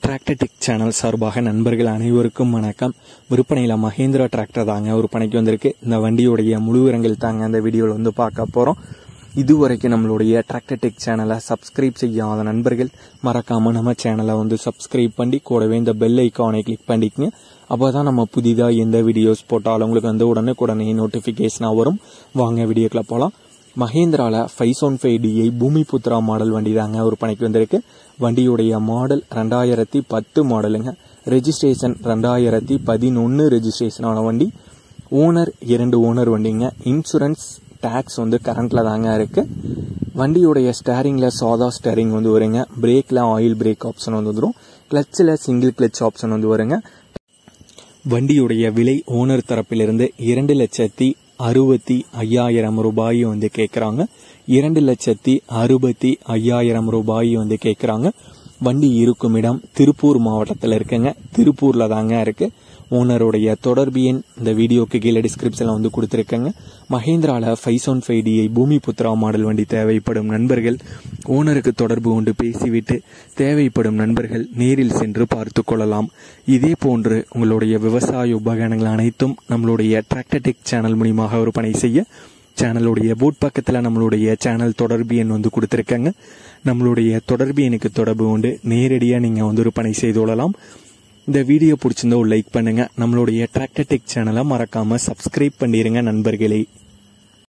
Tractor tech channel சார்பாக நண்பர்கள் அனைவருக்கும் வணக்கம். விற்பனையில் மஹேந்திரா டிராக்டர் தாங்க விற்பனைக்கு வந்திருக்கு. இந்த வண்டியுடைய முழு விவரங்கள் தாங்க இந்த வீடியோவில் வந்து பார்க்க போகிறோம். இதுவரைக்கும் நம்மளுடைய டிராக்டர் டெக் சேனலை சப்ஸ்கிரைப் செய்யாத நண்பர்கள் மறக்காமல் நம்ம சேனலை வந்து சப்ஸ்கிரைப் பண்ணி கூடவே இந்த பெல் ஐக்கானை கிளிக் பண்ணிக்கங்க. அப்போ தான் நம்ம புதிதாக எந்த வீடியோஸ் போட்டாலும் உங்களுக்கு வந்து உடனே நோட்டிஃபிகேஷனாக வரும். வாங்க வீடியோக்குள்ள போகலாம். மஹேந்திராவில் 515DI பூமிபுத்ரா மாடல் வண்டி தாங்க விற்பனைக்கு வந்திருக்கு. வண்டியுடைய மாடல் 2010 மாடலுங்க. ரெஜிஸ்ட்ரேஷன் 2011 ரெஜிஸ்ட்ரேஷனான வண்டி. ஓனர் 2 ஓனர் வண்டிங்க. இன்சூரன்ஸ் டேக்ஸ் வந்து கரண்ட்ல தாங்க இருக்கு. வண்டியுடைய ஸ்டேரிங்ல சாதா ஸ்டேரிங் வந்து வருங்க. பிரேக்ல ஆயில் பிரேக் ஆப்ஷன் வந்து வந்துடும். கிளச்சில் சிங்கிள் கிளச் ஆப்ஷன் வந்து வருங்க. வண்டியுடைய விலை ஓனர் தரப்பிலிருந்து 2,65,000 ரூபாய் வந்து கேட்குறாங்க. 2,65,000 ரூபாய் வந்து கேட்குறாங்க. வண்டி இருக்கும் இடம் திருப்பூர் மாவட்டத்தில் இருக்குங்க. திருப்பூர்ல தாங்க இருக்கு. ஓனருடைய தொடர்பு எண் இந்த வீடியோக்கு கீழே டிஸ்கிரிப்ஷன்ல வந்து கொடுத்துருக்கேங்க. மஹேந்திராவில் 515DI பூமிபுத்ரா மாடல் வண்டி தேவைப்படும் நண்பர்கள் ஓனருக்கு தொடர்பு கொண்டு பேசிவிட்டு தேவைப்படும் நண்பர்கள் நேரில் சென்று பார்த்து கொள்ளலாம். இதே போன்று உங்களுடைய விவசாய உபகரணங்கள் அனைத்தும் நம்மளுடைய டிராக்டர் டெக் சேனல் மூலியமாக விற்பனை செய்ய சேனலுடைய போட் பக்கத்தில் நம்மளுடைய சேனல் தொடர்பு எண் வந்து கொடுத்துருக்கேங்க. நம்மளுடைய தொடர்பு எண்ணுக்கு தொடர்பு கொண்டு நேரடியாக நீங்கள் வந்து விற்பனை செய்து கொள்ளலாம். இந்த வீடியோ பிடிச்சிருந்தா ஒரு லைக் பண்ணுங்க. நம்மளுடைய டிராக்டர் டெக் சேனலை மறக்காம சப்ஸ்கிரைப் பண்ணிடுங்க நண்பர்களே.